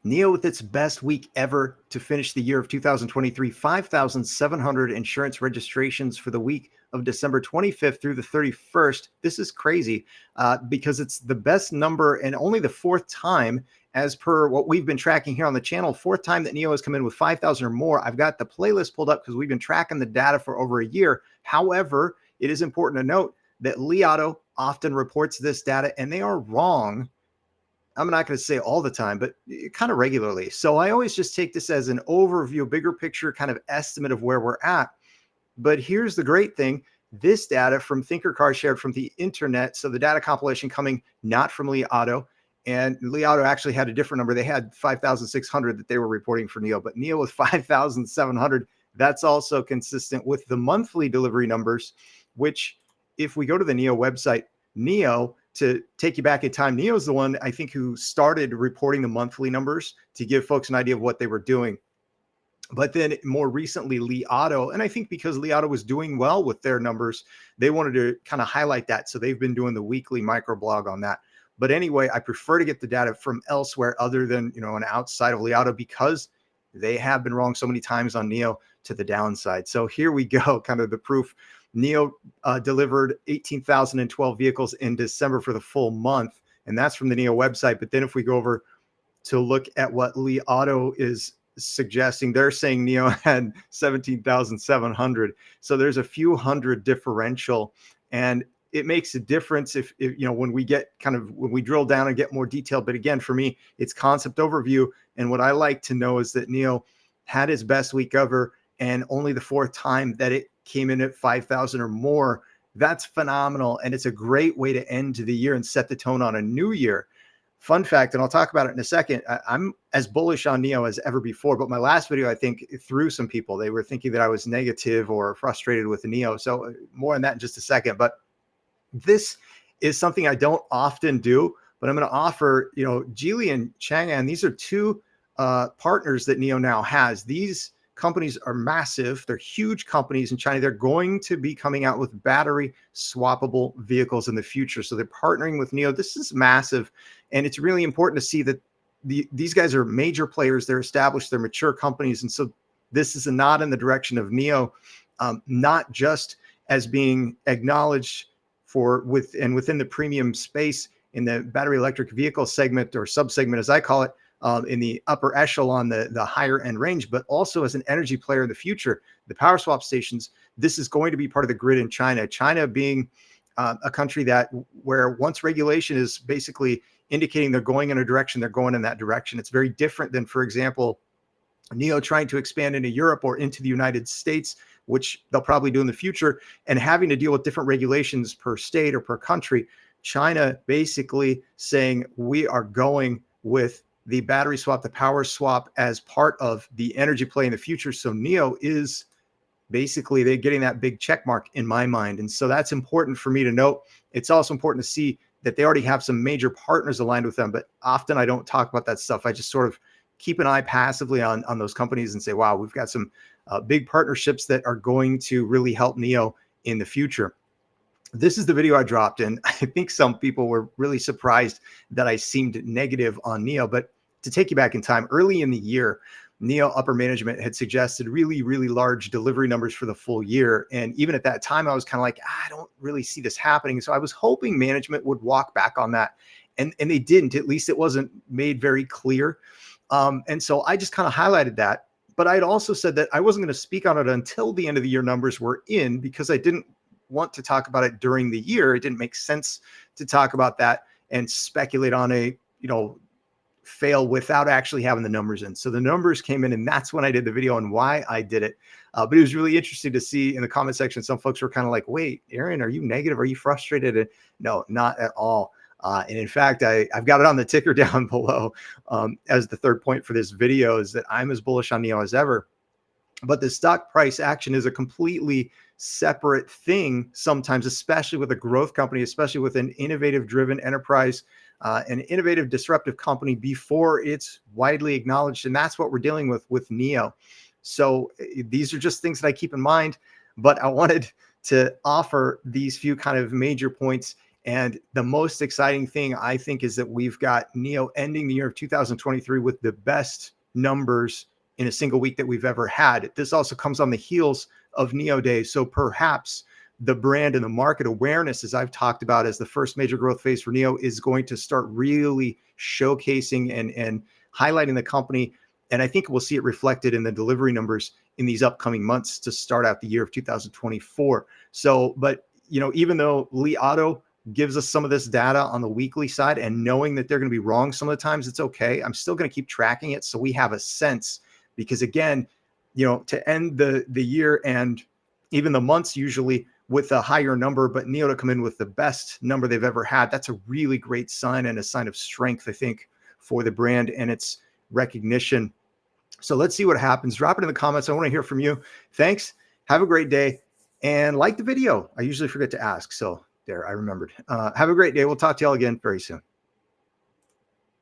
NIO with its best week ever to finish the year of 2023, 5,700 insurance registrations for the week of December 25th through the 31st. This is crazy because it's the best number and only the fourth time, as per what we've been tracking here on the channel, fourth time that NIO has come in with 5,000 or more. I've got the playlist pulled up because we've been tracking the data for over a year. However, it is important to note that Li Auto often reports this data and they are wrong. I'm not going to say all the time, but kind of regularly. So I always just take this as an overview, bigger picture kind of estimate of where we're at. But here's the great thing. This data from ThinkerCar shared from the internet. So the data compilation coming not from Li Auto. And Li Auto actually had a different number. They had 5,600 that they were reporting for NIO, but NIO with 5,700. That's also consistent with the monthly delivery numbers, which if we go to the NIO website, NIO, to take you back in time, NIO is the one I think who started reporting the monthly numbers to give folks an idea of what they were doing. But then more recently, Li Auto, and I think because Li Auto was doing well with their numbers, they wanted to kind of highlight that. So they've been doing the weekly microblog on that. But anyway, I prefer to get the data from elsewhere other than, and outside of Li Auto because they have been wrong so many times on NIO to the downside. So here we go, kind of the proof. NIO delivered 18,012 vehicles in December for the full month, and that's from the NIO website. But then if we go over to look at what Li Auto is suggesting, they're saying NIO had 17,700. So there's a few hundred differential, and it makes a difference if when we get when we drill down and get more detail. But again, for me, it's concept overview. And what I like to know is that NIO had its best week ever, and only the fourth time that it came in at 5,000 or more. That's phenomenal. And it's a great way to end the year and set the tone on a new year. Fun fact, and I'll talk about it in a second, I'm as bullish on NIO as ever before, but my last video, I think, threw some people. They were thinking that I was negative or frustrated with NIO. So more on that in just a second. But this is something I don't often do, but I'm going to offer, Geely and Chang'an. These are two partners that NIO now has. These companies are massive. They're huge companies in China. They're going to be coming out with battery swappable vehicles in the future. So they're partnering with NIO. This is massive. And it's really important to see that these guys are major players. They're established, they're mature companies. And so this is a nod in the direction of NIO, not just as being acknowledged within the premium space in the battery electric vehicle segment or subsegment, as I call it, in the upper echelon, the higher end range, but also as an energy player in the future. The power swap stations, this is going to be part of the grid in China. China being a country where once regulation is basically indicating they're going in a direction, they're going in that direction. It's very different than, for example, NIO trying to expand into Europe or into the United States, which they'll probably do in the future, and having to deal with different regulations per state or per country. China basically saying we are going with the battery swap, the power swap as part of the energy play in the future. So NIO is basically, they're getting that big check mark in my mind. And so that's important for me to note. It's also important to see that they already have some major partners aligned with them, but often I don't talk about that stuff. I just sort of keep an eye passively on those companies and say, wow, we've got some big partnerships that are going to really help NIO in the future. This is the video I dropped, and I think some people were really surprised that I seemed negative on NIO. But to take you back in time, early in the year, NIO upper management had suggested really, really large delivery numbers for the full year. And even at that time, I was kind of like, I don't really see this happening. So I was hoping management would walk back on that. And they didn't. At least it wasn't made very clear. And so I just kind of highlighted that. But I'd also said that I wasn't going to speak on it until the end of the year numbers were in, because I didn't want to talk about it during the year. It didn't make sense to talk about that and speculate on a, fail without actually having the numbers in. So the numbers came in, and that's when I did the video on why I did it. But it was really interesting to see in the comment section, some folks were kind of like, wait, Aaron, are you negative? Are you frustrated? And no, not at all. And in fact, I've got it on the ticker down below as the third point for this video, is that I'm as bullish on NIO as ever. But the stock price action is a completely separate thing sometimes, especially with a growth company, especially with an innovative driven enterprise, an innovative disruptive company before it's widely acknowledged. And that's what we're dealing with NIO. So these are just things that I keep in mind, but I wanted to offer these few kind of major points And the most exciting thing, I think, is that we've got NIO ending the year of 2023 with the best numbers in a single week that we've ever had. This also comes on the heels of NIO Day. So perhaps the brand and the market awareness, as I've talked about as the first major growth phase for NIO, is going to start really showcasing and highlighting the company. And I think we'll see it reflected in the delivery numbers in these upcoming months to start out the year of 2024. So, but even though Li Auto gives us some of this data on the weekly side, and knowing that they're going to be wrong some of the times, it's okay. I'm still going to keep tracking it so we have a sense, because again, to end the year and even the months usually with a higher number, but NIO to come in with the best number they've ever had, that's a really great sign and a sign of strength, I think, for the brand and its recognition. So let's see what happens. Drop it in the comments. I want to hear from you. Thanks. Have a great day. And like the video. I usually forget to ask. So there, I remembered. Have a great day. We'll talk to y'all again very soon.